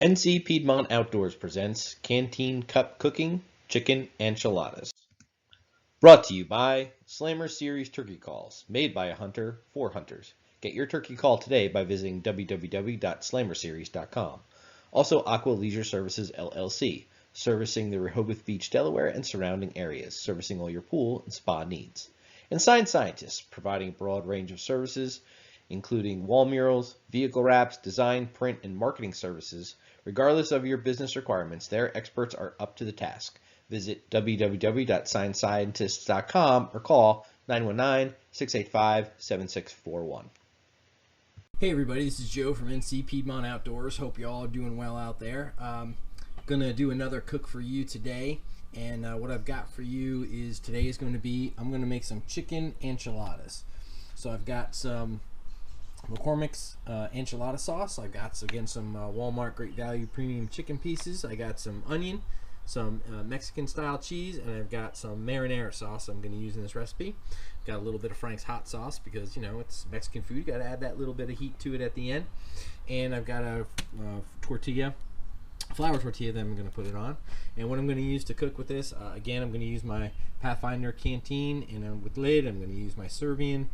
NC Piedmont Outdoors presents Canteen Cup Cooking Chicken Enchiladas. Brought to you by Slammer Series Turkey Calls, made by a hunter for hunters. Get your turkey call today by visiting www.slammerseries.com. Also, Aqua Leisure Services LLC, servicing the Rehoboth Beach, Delaware and surrounding areas, servicing all your pool and spa needs. And Science Scientists, providing a broad range of services, including wall murals, vehicle wraps, design, print, and marketing services. Regardless of your business requirements, their experts are up to the task. Visit www.sciencescientists.com or call 919-685-7641. Hey everybody, this is Joe from NC Piedmont Outdoors. Hope you all are doing well out there. Gonna do another cook for you today, and what I've got for you is today is going to be, I'm gonna make some chicken enchiladas. So I've got some McCormick's enchilada sauce. I've got, again, some Walmart Great Value premium chicken pieces. I got some onion, some Mexican style cheese, and I've got some marinara sauce I'm going to use in this recipe. Got a little bit of Frank's hot sauce because, you know, it's Mexican food. You got to add that little bit of heat to it at the end. And I've got a flour tortilla that I'm going to put it on. And what I'm going to use to cook with this, again, I'm going to use my Pathfinder Canteen and with lid. I'm going to use my Serbian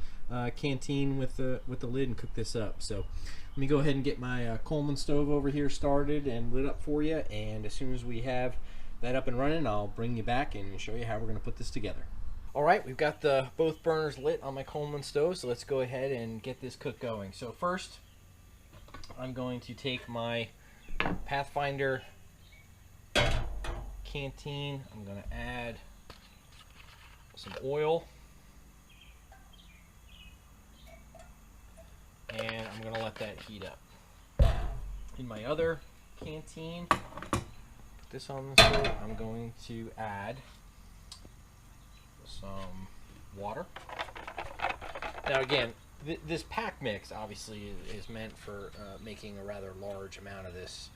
Canteen with the lid and cook this up. So let me go ahead and get my Coleman stove over here started and lit up for you. And as soon as we have that up and running, I'll bring you back and show you how we're going to put this together. All right, we've got both burners lit on my Coleman stove, so let's go ahead and get this cook going. So first, I'm going to take my Pathfinder Canteen. I'm going to add some oil, and I'm going to let that heat up. In my other canteen, put this on the stove, I'm going to add some water. Now again, this pack mix obviously is meant for making a rather large amount of this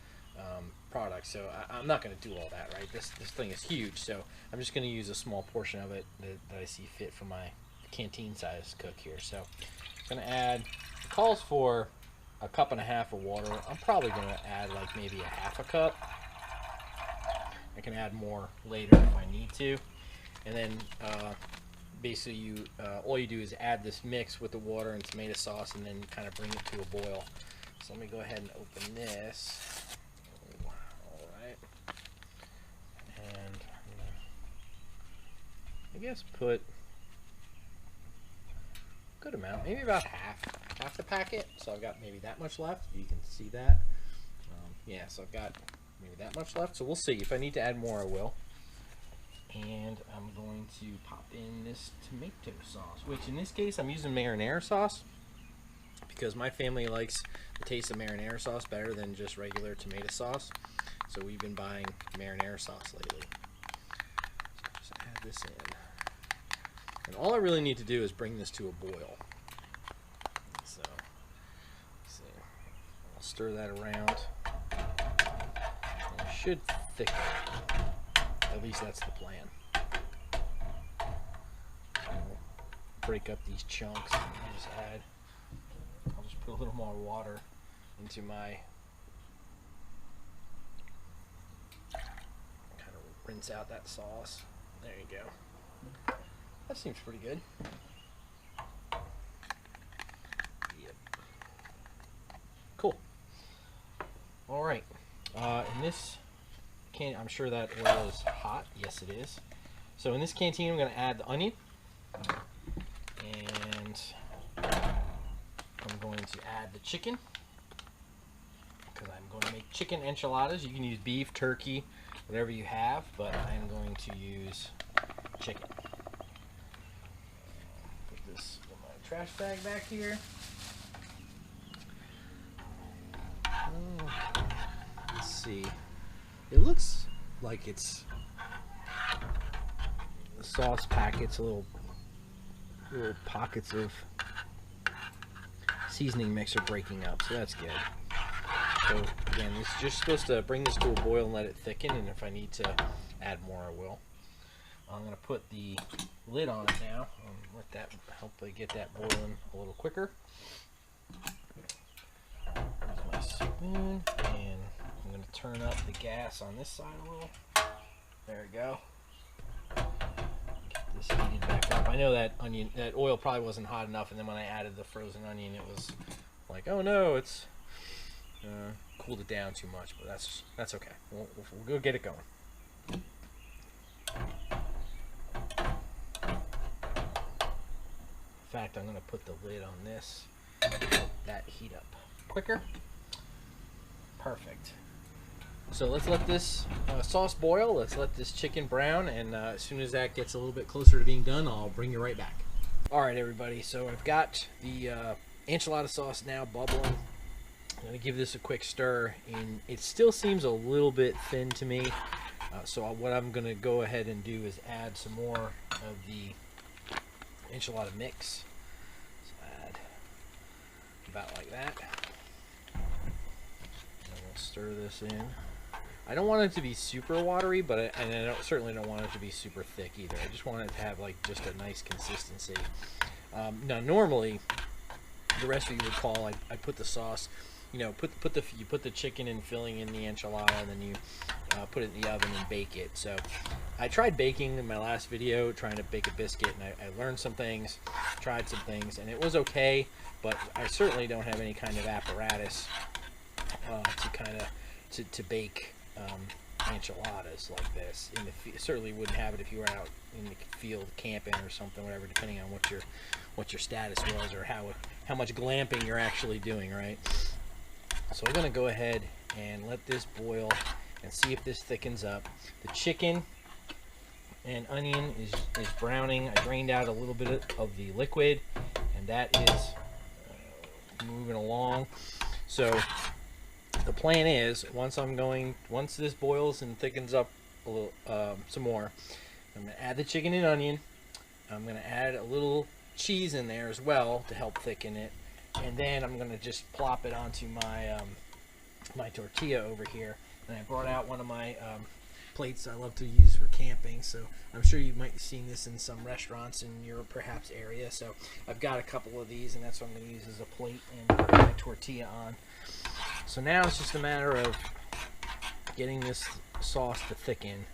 product, so I'm not going to do all that, right? This thing is huge, so I'm just going to use a small portion of it that I see fit for my canteen size cook here. So I'm going to add, it calls for a cup and a half of water. I'm probably going to add like maybe a half a cup. I can add more later if I need to. And then basically all you do is add this mix with the water and tomato sauce and then kind of bring it to a boil. So let me go ahead and open this. All right. And I'm gonna, I guess, put a good amount, maybe about half the packet. So I've got maybe that much left. You can see that. Yeah, so I've got maybe that much left. So we'll see. If I need to add more, I will. And I'm going to pop in this tomato sauce, which in this case I'm using marinara sauce because my family likes the taste of marinara sauce better than just regular tomato sauce. So we've been buying marinara sauce lately. So just add this in. And all I really need to do is bring this to a boil. So let's see. I'll stir that around. And it should thicken. At least that's the plan. I'll break up these chunks and I'll just put a little more water into my, kind of rinse out that sauce. There you go. That seems pretty good. Yep. Cool. All right. In this I'm sure that oil is hot. Yes, it is. So in this canteen, I'm going to add the onion, and I'm going to add the chicken because I'm going to make chicken enchiladas. You can use beef, turkey, whatever you have, but I'm going to use chicken. Put this in my trash bag back here. Let's see. It looks like it's the sauce packets, little pockets of seasoning mix are breaking up, so that's good. So again, it's just supposed to bring this to a boil and let it thicken, and if I need to add more, I will. I'm going to put the lid on it now and let that hopefully get that boiling a little quicker. Use my spoon and I'm going to turn up the gas on this side a little. There we go. Get this heated back up. I know that oil probably wasn't hot enough, and then when I added the frozen onion, it was like, oh no, it's cooled it down too much. But that's okay. We'll go get it going. In fact, I'm going to put the lid on this, let that heat up quicker. Perfect. So let's let this sauce boil. Let's let this chicken brown, and as soon as that gets a little bit closer to being done, I'll bring you right back. All right, everybody. So I've got the enchilada sauce now bubbling. I'm going to give this a quick stir, and it still seems a little bit thin to me. So what I'm going to go ahead and do is add some more of the enchilada mix. So add about like that. And we'll stir this in. I don't want it to be super watery, but I certainly don't want it to be super thick either. I just want it to have like just a nice consistency. Now normally, the recipe would call I put the sauce, you put the chicken and filling in the enchilada, and then you put it in the oven and bake it. So I tried baking in my last video, trying to bake a biscuit, and I learned some things, tried some things, and it was okay, but I certainly don't have any kind of apparatus to bake enchiladas like this. Certainly wouldn't have it if you were out in the field camping or something, whatever, depending on what your status was or how much glamping you're actually doing, right? So I'm going to go ahead and let this boil and see if this thickens up. The chicken and onion is browning. I drained out a little bit of the liquid, and that is moving along. So the plan is, once this boils and thickens up a little, some more, I'm going to add the chicken and onion. I'm going to add a little cheese in there as well to help thicken it, and then I'm going to just plop it onto my my tortilla over here. And I brought out one of my plates I love to use for camping, so I'm sure you might be seeing this in some restaurants in your perhaps area. So I've got a couple of these, and that's what I'm going to use as a plate and put my tortilla on. So now it's just a matter of getting this sauce to thicken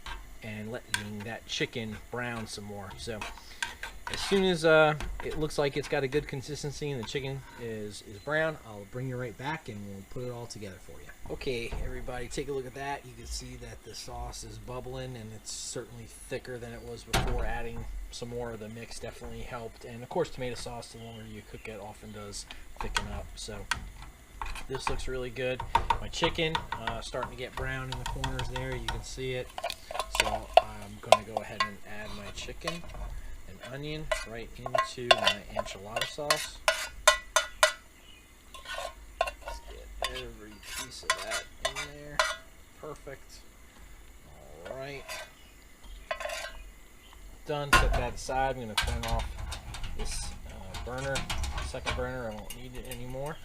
and letting that chicken brown some more. So as soon as it looks like it's got a good consistency and the chicken is brown, I'll bring you right back and we'll put it all together for you. Okay, everybody, take a look at that. You can see that the sauce is bubbling, and it's certainly thicker than it was before. Adding some more of the mix definitely helped. And of course, tomato sauce, the longer you cook it, often does thicken up. So this looks really good. My chicken starting to get brown in the corners there. You can see it. So I'm going to go ahead and add my chicken and onion right into my enchilada sauce. Let's get every piece of that in there. Perfect. All right. Done. Set that aside. I'm going to turn off this second burner. I won't need it anymore.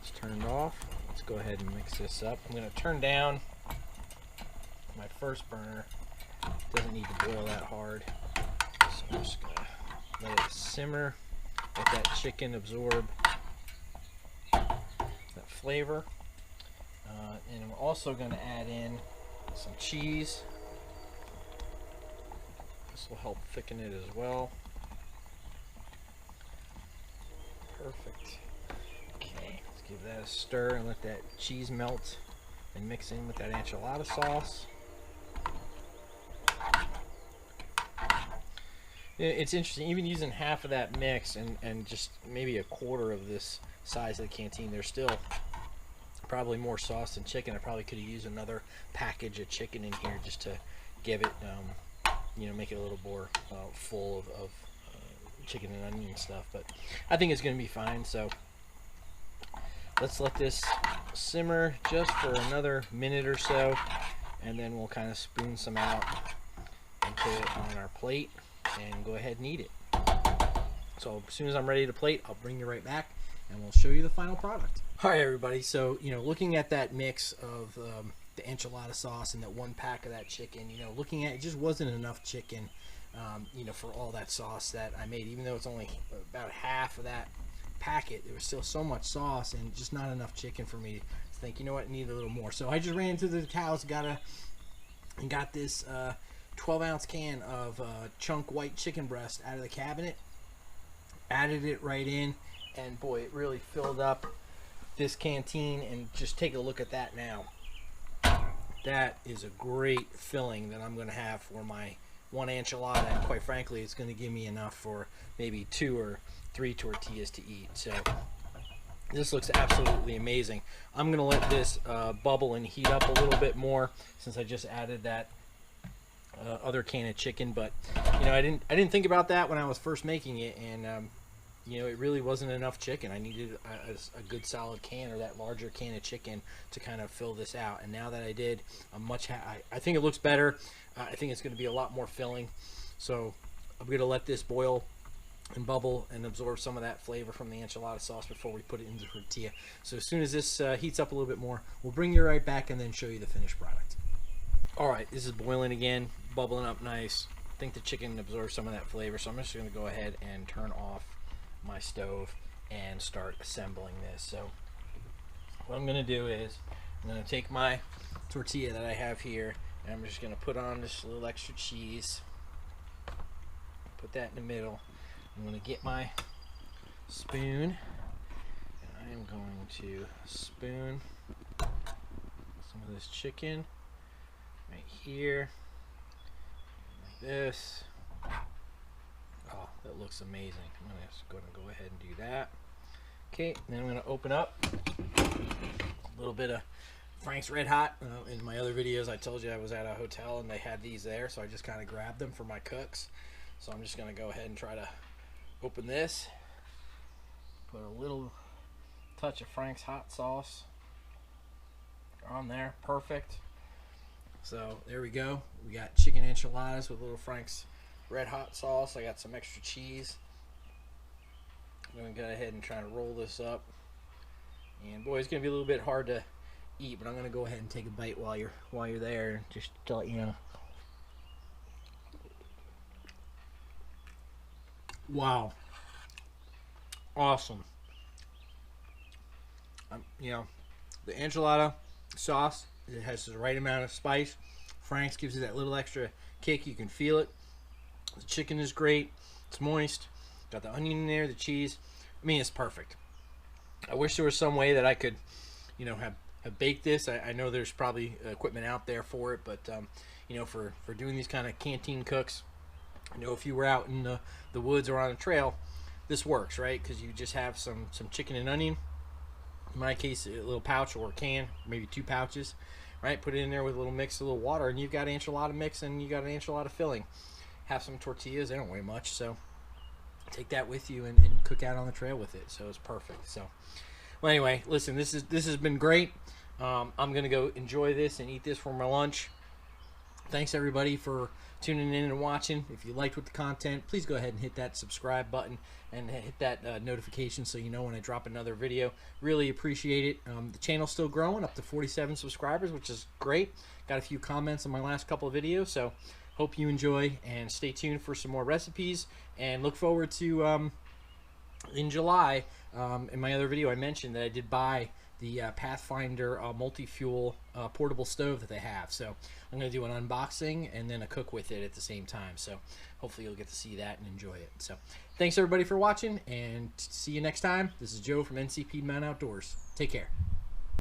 It's turned off. Let's go ahead and mix this up. I'm going to turn down my first burner. It doesn't need to boil that hard. So I'm just going to let it simmer, let that chicken absorb that flavor. And we're also going to add in some cheese. This will help thicken it as well. Perfect. Okay, let's give that a stir and let that cheese melt and mix in with that enchilada sauce. It's interesting, even using half of that mix and just maybe a quarter of this size of the Canteen, there's still probably more sauce than chicken. I probably could have used another package of chicken in here just to give it, make it a little more full of chicken and onion stuff. But I think it's going to be fine. So let's let this simmer just for another minute or so, and then we'll kind of spoon some out and put it on our plate and go ahead and eat it. So as soon as I'm ready to plate, I'll bring you right back and we'll show you the final product. All right, everybody. So, looking at that mix of the enchilada sauce and that one pack of that chicken, looking at it, just wasn't enough chicken, for all that sauce that I made. Even though it's only about half of that packet, there was still so much sauce and just not enough chicken for me think, you know what, I need a little more. So I just ran to the house, got this 12-ounce can of chunk white chicken breast out of the cabinet, added it right in, and boy, it really filled up this canteen. And just take a look at that now. That is a great filling that I'm going to have for my one enchilada, and quite frankly, it's going to give me enough for maybe 2 or 3 tortillas to eat. So this looks absolutely amazing. I'm going to let this bubble and heat up a little bit more since I just added that other can of chicken. But you know, I didn't think about that when I was first making it, and you know, it really wasn't enough chicken. I needed a good solid can, or that larger can of chicken, to kind of fill this out. And now that I did, I think it looks better. I think it's going to be a lot more filling. So I'm going to let this boil and bubble and absorb some of that flavor from the enchilada sauce before we put it into the tortilla. So as soon as this heats up a little bit more, we'll bring you right back and then show you the finished product. All right, this is boiling again, bubbling up nice. I think the chicken absorbs some of that flavor, so I'm just going to go ahead and turn off my stove and start assembling this. So what I'm going to do is I'm going to take my tortilla that I have here, and I'm just going to put on this little extra cheese, put that in the middle. I'm going to get my spoon, and I am going to spoon some of this chicken right here, like this. Oh, that looks amazing. I'm just going to go ahead and do that. Okay, then I'm going to open up a little bit of Frank's Red Hot. In my other videos, I told you I was at a hotel and they had these there, so I just kind of grabbed them for my cooks. So I'm just going to go ahead and try to open this. Put a little touch of Frank's hot sauce on there. Perfect. So there we go. We got chicken enchiladas with a little Frank's Red Hot sauce. I got some extra cheese. I'm going to go ahead and try to roll this up. And boy, it's going to be a little bit hard to eat, but I'm going to go ahead and take a bite while you're there, just to let you know. Wow. Awesome. You know, the enchilada sauce, it has the right amount of spice. Frank's gives it that little extra kick. You can feel it. The chicken is great. It's moist. Got the onion in there, the cheese. I mean, it's perfect. I wish there was some way that I could, you know, have baked this. I know there's probably equipment out there for it, but you know, for doing these kind of canteen cooks, you know, if you were out in the woods or on a trail, this works, right? Because you just have some chicken and onion. In my case, a little pouch or a can, maybe 2 pouches, right? Put it in there with a little mix, a little water, and you've got an enchilada mix and you got an enchilada filling. Have some tortillas. They don't weigh much, so take that with you and cook out on the trail with it. So it's perfect. So, well, anyway, listen, this has been great. I'm gonna go enjoy this and eat this for my lunch. Thanks everybody for tuning in and watching. If you liked the content, please go ahead and hit that subscribe button and hit that notification so you know when I drop another video. Really appreciate it. The channel's still growing, up to 47 subscribers, which is great. Got a few comments on my last couple of videos, so hope you enjoy, and stay tuned for some more recipes, and look forward to in July. In my other video I mentioned that I did buy the Pathfinder multi-fuel portable stove that they have, so I'm going to do an unboxing and then a cook with it at the same time, so hopefully you'll get to see that and enjoy it. So thanks everybody for watching, and see you next time. This is Joe from NCP Man Outdoors. Take care.